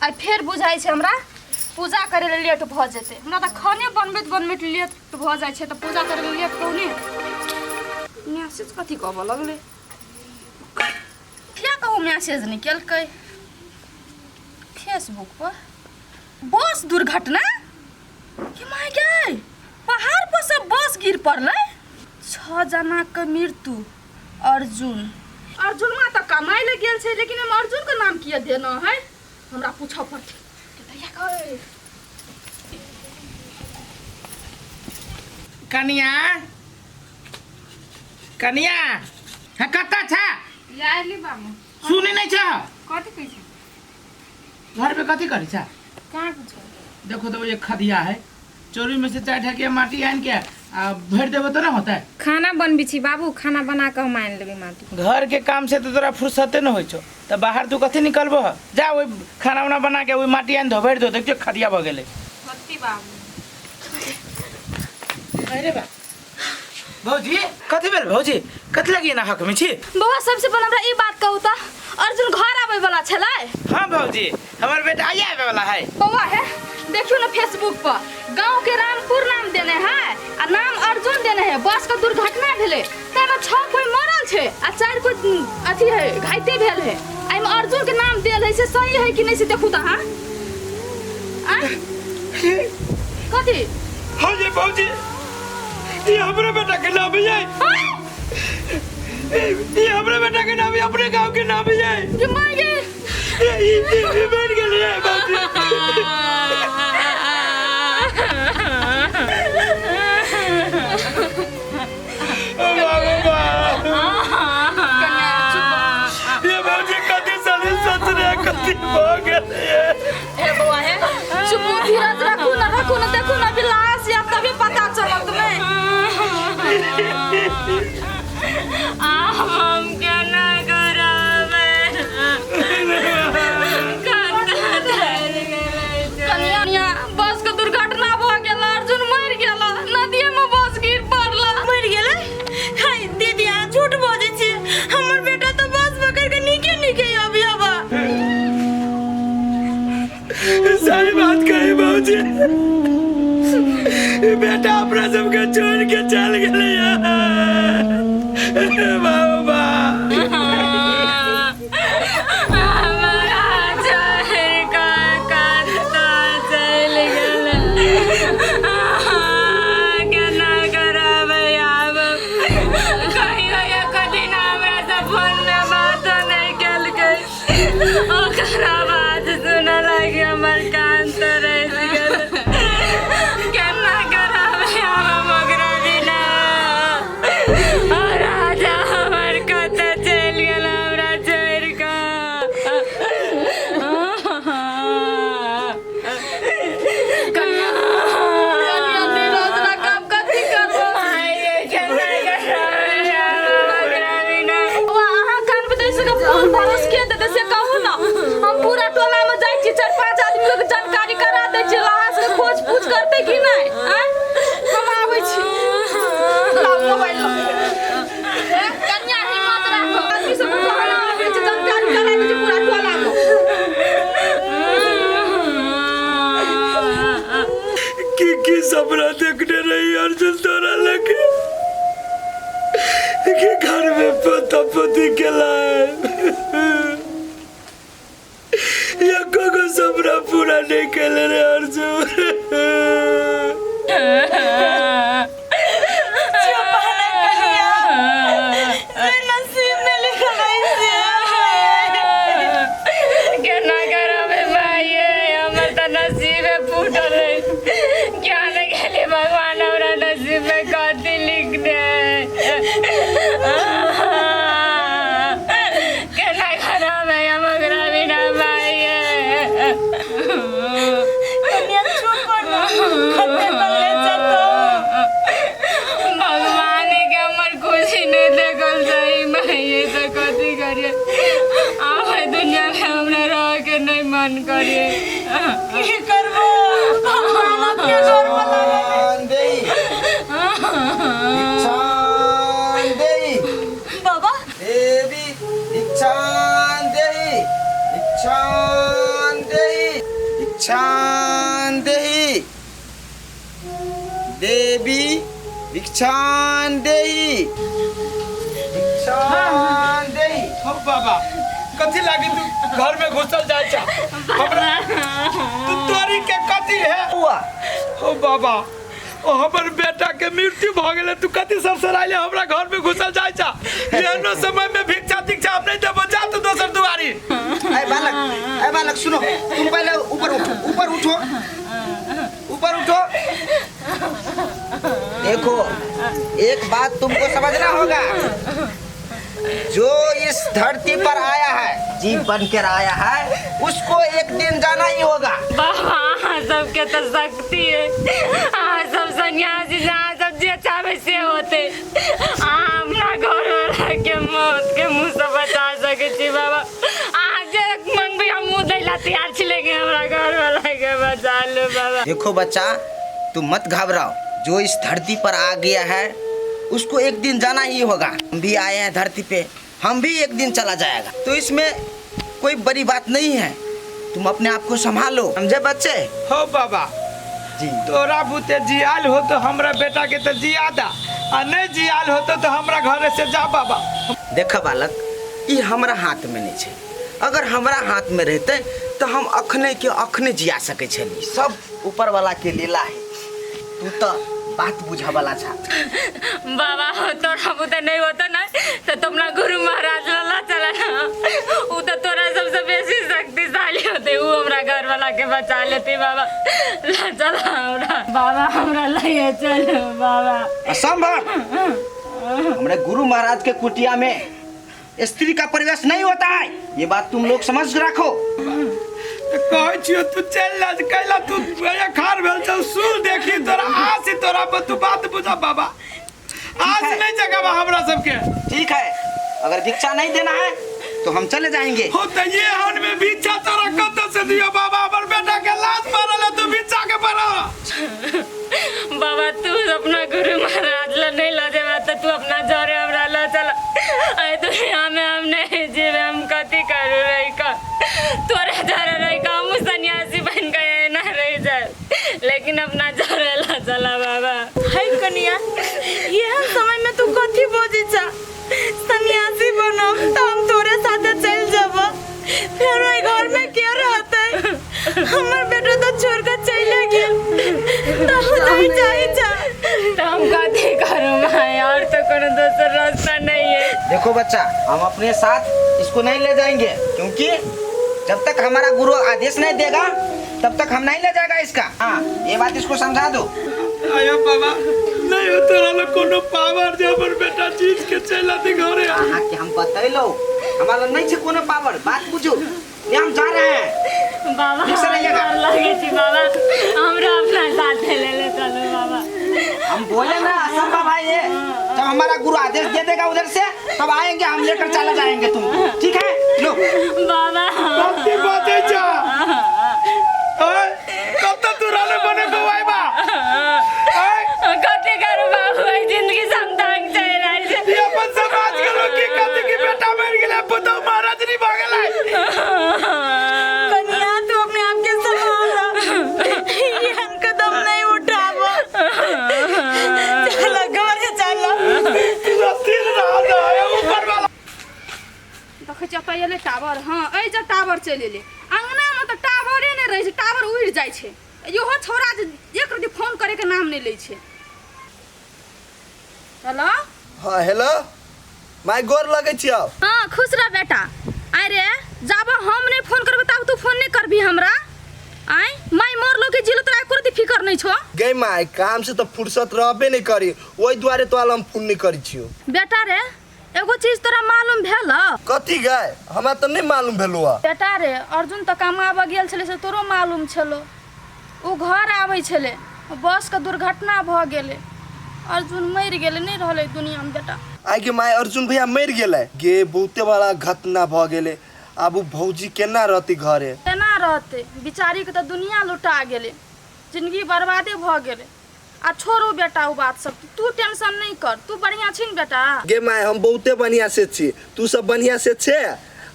आ फिर बुझाई छे हमरा पूजा करे ले लेट भ जेते। हमरा त खाने बनबैत बनबैत लेट भ जाय छे त पूजा करे ले लेट कहने मैसेज कथी कहब लगले। क्या कहूँ मैसेज निकल के फेसबुक पर बस दुर्घटना के माय गए पहाड़ पर से बस गिर पड़ले 6 जना के मृत्यु। अर्जुन मा त कमाई ले गेल छे लेकिन हम अर्जुन के नाम किया देना है हमरा पूछा पड़ते। कनिया कनिया है कत्ता छा याली बाबू सुने नहीं छा कथी कहै छै घर पे कथी करी छा कहां कुछ देखो तो ये खदिया है चोरी में से 4 ढकिया माटी आन के भर देबो तो ना होता है। खाना बनबी छी बाबू खाना बना के हम आन लेबे माटी। घर के काम से तो तोरा फुर्सते न होय छो त बाहर तू कथी निकलबो जा ओइ खाना उना बना के ओइ माटी आन धो भर दो देखियो खदिया भ गेले। कथी बाबू अरे बा भौजी कथी भेल भौजी कथी लगी ना हक में छी। बउआ सबसे पहले हमरा ई बात कहू त अर्जुन घर आबै वाला छलै। हां भौजी हमर बेटा आबै वाला है। बउआ है देखियो ना फेसबुक पर गांव के रामपुर नाम देने है आ नाम अर्जुन देने है। बस का दुर्घटना भेले तमे 6 कोई मरल छे आ 4 कोई अथी है घायते भेल है। आई में अर्जुन के नाम देल है से सही है कि नहीं से देखू त हां आ कथी हां जी भौजी ये हमरे बेटा के नाम है। ये हमरे बेटा के नाम है अपने गांव के नाम है। कि मांगे ये बैठ गेले है भौजी। ये भौजी कथी साले सच रे कथी भ गेले ए बउआ है चुप धीरज रखू ना देखू ना विलास या तभी पता चलत में हम क्या ना करावे कन्या बस का दुर्घटना भ गेल अर्जुन मर गेल नदी में बस गिर पड़ला मर गेले। हाय दीदी आ झूठ बोले छी हमर बेटा तो बस पकड़ के निके अभी हवा। सही बात कही भौजी बेटा अपना सबके छोड़ के चल गेले बाबा। सपना देखने रही अर्जुन तोरा लगे कि घर में पोता पोती के लाए या को सपना पूरा नहीं कर रे अर्जुन। मन करे की करबो भगवान अपने घर बना दे बाबा देवी इच्छान दे भिक्षां देहि देवी भिक्षां देहि भिक्षां देहि। हो बाबा कथी लागी तू घर में घुसल जाए छा हमरा तू तोरी के कथी है हुआ हो बाबा ओ हमर बेटा के मृत्यु भ गेले तू कथी सरसराइले हमरा घर में घुसल जाए छा एहनो समय में भिक्षा दीक्षा आप नहीं देबो जा तू दोसर दुआरी। ऐ बालक सुनो, तुम पहले ऊपर उठो, ऊपर उठो। देखो एक बात तुमको समझना होगा, जो इस धरती पर आया है जीव बनकर आया है उसको एक दिन जाना ही होगा। बाबा सबके तो शक्ति है, सब सन्यासी जहाँ सब जे चाहे से होते हमरा घर वाला के मौत के मुंह से बचा सके छी बाबा। आज मन भी हम मुंह दैला तैयार छिले के हमरा घर वाला के बचा लो बाबा। देखो बच्चा तुम मत घबराओ, जो इस धरती पर आ गया है उसको एक दिन जाना ही होगा। हम भी आए हैं धरती पे, हम भी एक दिन चला जाएगा, तो इसमें कोई बड़ी बात नहीं है। तुम अपने आप को संभालो, समझे बच्चे। हो बाबा जी तोरा बुते जियाल हो तो हमरा बेटा के तो जियादा आ नहीं जियाल हो तो हमरा घर से जा बाबा। देखा बालक ये हमारा हाथ में नहीं है, अगर हमारा हाथ में रहते तो हम अखने के अखने जिया सके छली। सब ऊपर वाला के लीला है, तू तो बात बुझा वाला छा। बाबा तोरा बुते नहीं होता ना तो तुमरा गुरु महाराज ला चला ना, वो तो तोरा सबसे बेसी शक्तिशाली होते, वो हमरा घर वाला के बचा लेती बाबा। ला चला हमरा बाबा, हमरा ले चलो बाबा। असंभव, हमारे गुरु महाराज के कुटिया में स्त्री का प्रवेश नहीं होता है, ये बात तुम लोग समझ रखो। कहै छियो तू चल जा कैला तू ये खार भेल छ सुन देखी तोरा आसी तोरा पर तू बात बुझा बाबा। आज नहीं जगह हमरा सबके ठीक है, अगर भिक्षा नहीं देना है तो हम चले जाएंगे। हो तो ये हन में भिक्षा तोरा कत से दियो बाबा, हमर बेटा के लाश मारल है तू भिक्षा के परो। बाबा तू अपना गुरु महाराज ला नहीं ला देवा तो तू अपना जोरे हमरा ला चला। अरे दुनिया में हम नहीं जीवे, हम कथी करू रही का तोरे जोरे रही का, हम सन्यासी बन गए ना रह जाए, लेकिन अपना जोरे ला चला बाबा। हाय कन्या ये समय में तू कथी बोझी छा, सन्यासी बनो तो हम तोरे साथे चल जाबो, फिर ओई घर में के रहते, हमर बेटा तो छोड़ के चले गेल तो नहीं जाई जा तो हम कथी करूं मां, और तो कोनो दूसरा रास्ता नहीं है। देखो बच्चा हम अपने साथ इसको नहीं ले जाएंगे, क्योंकि जब तक हमारा गुरु आदेश नहीं देगा तब तक हम नहीं ले जाएगा इसका। हाँ ये बात इसको समझा दो। आया बाबा नहीं हो तोरा लो कोनो पावर जे हमर बेटा चीज के चला दी घरे। हाँ कि हम बतैलो हमारा नहीं छे कोनो पावर, बात बुझो, ये हम जा रहे हैं बाबा डर लगे छी बाबा, हमरा अपना साथ ले ले चलो बाबा। हम बोले ना असंभव है ये, जब हमारा गुरु आदेश दे देगा उधर से तब आएंगे, हम लेकर चला जाएंगे तुम, ठीक है। लो बाबा कथी बाते जा ओए कब तक तू राले बने को आइबा कथी करू बाबू, जिंदगी समतांग चल रही है, ये अपन समाज के लोग की कथी की बेटा मर गेले पुतो महाराज नहीं भागेला। कन्या तू अपने आप के संभाल, ये हम कदम नहीं उठाबो, चलो घर चलो। तू तीन रात आया ऊपर वाला देखे छ पहिले टावर। हाँ ए जे टावर चले ले अंगना में तो टावरे नहीं रहे, टावर उड़ जाए छे। योहो छोरा एक रति फोन करे के नाम नहीं लै छे। हेलो हाँ हेलो, माय गोर लगे छियो। हाँ खुश रह बेटा। अरे जब हम नहीं फोन करबे तब तू फोन नहीं करबी हमरा। आई माई मोर लोग के जिलो तोरा एको रति फिकर नहीं छो। गई माय काम से तो फुर्सत रहबे नहीं करी, ओई द्वारे तो हम फोन नहीं करी छियो। बेटा रे एगो चीज तोरा मालूम भेल? कथी गए हमरा तो नहीं मालूम भेलो। बेटा रे अर्जुन तो कमाबा गेल छले से तोरो मालूम छलो। उ घर आवे छले, बस का दुर्घटना भ गेले, अर्जुन मर गेले, नहीं रहले दुनिया में बेटा। आई के माय अर्जुन भैया मर गेले गे, बहुते बड़ा घटना भ गेले। अब भौजी केना रहती घरे? केना रहते, बिचारी के तो दुनिया लुटा गेले, जिंदगी बर्बादे भ गेले। आ छोड़ो बेटा उ बात सब, तू टेंशन नहीं कर, तू बढ़िया छी न बेटा। गे माय हम बहुते बढ़िया से छी, तू सब बढ़िया से छे।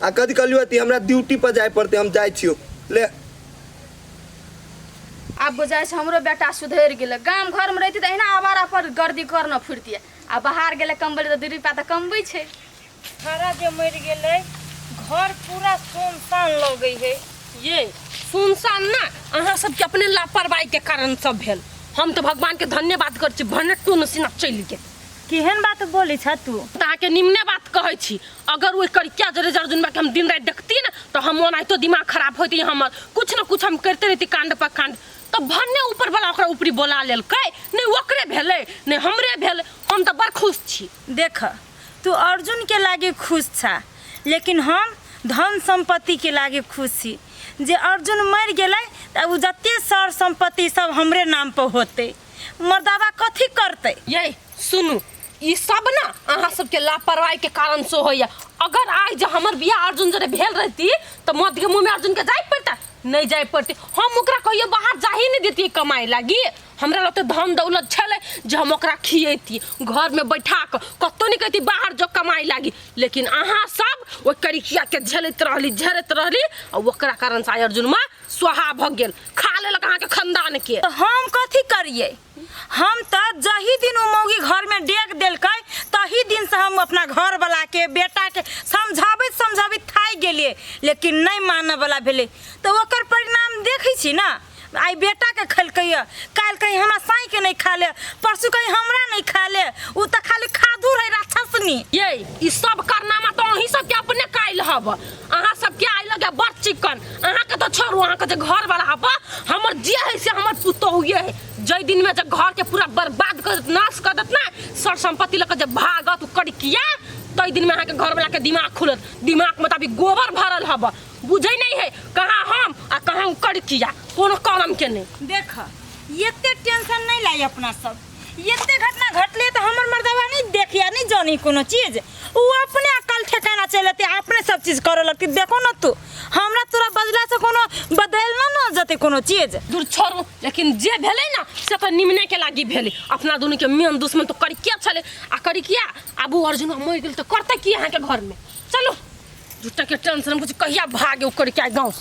आ कथी कहलियो ती हमरा ड्यूटी पर जाय पड़ते, हम जाय छियो। ले अब बुझाइ छै हमरो बेटा सुधरि गेलै। गाम घर में रहती तऽ अहिना आवारा पर गर्दी कर न फिरतियै। आ बाहर गेलै कमबै तऽ 2 रुपया तऽ कमबै छै। हरा जे मर गेलै घर पूरा सुनसान लगे है। ये सुनसान ना अहाँ सबके अपने लापरवाही के कारण सब भेल। हम तो भगवान के धन्यवाद कर छी भने तू नसीना चलि गेल। केहन बात बोली छ तू? अहाँ के निम्ने बात कहै छी। अगर वो करिया जरे जर्जुन के हम दिन रात देखती ना तो हम ओनाहितो दिमाग खराब होती। हमर कुछ न कुछ हम करते रहती कांड पर कांड। तो भन्ने ऊपर वाला ओकरा ऊपरी बोला लेलकै नहीं ओकरे भेलै नहीं हमरे भेलै। हम तो बड़ खुश छी। देख तू अर्जुन के लागे खुश छ लेकिन हम धन संपत्ति के लागे खुश छी। जे अर्जुन मर गेलै त उ जते सर संपत्ति सब हमरे नाम पर होते। मर्दावा कथी करते? ये सुनू ई सब ना अहाँ सबके लापरवाही के कारण से होइया। अगर आज जो हमर बियाह अर्जुन जरे भेल रहती तो मौत के मुंह में अर्जुन के जाय पड़ता नहीं जाय पड़ती। हम ओकरा कहियो बाहर जा ही नहीं देती कमाई लागी। हमरा लते धन दौलत छले जे हम ओकरा खिएती घर में बैठा के कतो नहीं कहती बाहर जो कमाई लागी। लेकिन अहाँ सब ओ करिकिया के झेलत रहली और ओकरा कारण से अर्जुन मां स्वाहा भ गेल खा लेलक अहाँ के खानदान के। तो हम कथी करिए? हम तो जही दिन उ मौगी घर में डेग देलकै तही दिन से हम अपना घर वाला के बेटा के समझाबित थाई गेलिए लेकिन नहीं मानने वाला भेले। तो ओकर परिणाम देखै छी ना। आई बेटा के खलकै काल कहीं हमरा साई के नहीं खा ले परसू कहीं हमरा नहीं खा ले। उ त खाली खादू रहे राक्षसनी। ये ई सब कारनामा तो अहीं सब के अपने काइल हब। अहाँ सब के आइ लगे बड़ चिकन। अहाँ के तो छोड़ू अहाँ के जे घर वाला हब हमर जे है से हमर पुतोह ये है। जय दिन में जब घर के पूरा बर्बाद कर नाश कर देत ना सर संपत्ति लेकर जब भागत कड़किया तई दिन में अहाँ के घर वाला के दिमाग खुलत। दिमाग में तभी गोबर भरल हब बुझै नहीं है कहाँ हम आ कहाँ कड़किया कोनो काम के नहीं। देख येते टेंशन नहीं लाई अपना सब। येते घटना घटले तो हमर मर्दवा नहीं देखिया नहीं जानी कोनो चीज। उ अपने अकल ठिकाना चलते अपने सब चीज करे लगती। देखो ना तू हमरा तोरा बदला से कोनो बदलना ना जते कोनो चीज। दूर छोड़ू लेकिन जे भेले ना से तो निमने के लागी भेले। अपना दोनों के मेन दुश्मन तो कड़किया छले आ कड़किया आबू अर्जुन मर गेल तो करते की अहाँ के घर में। चलो झूठा के टेंशन कुछ कहिया भागे कड़किया गाँव से।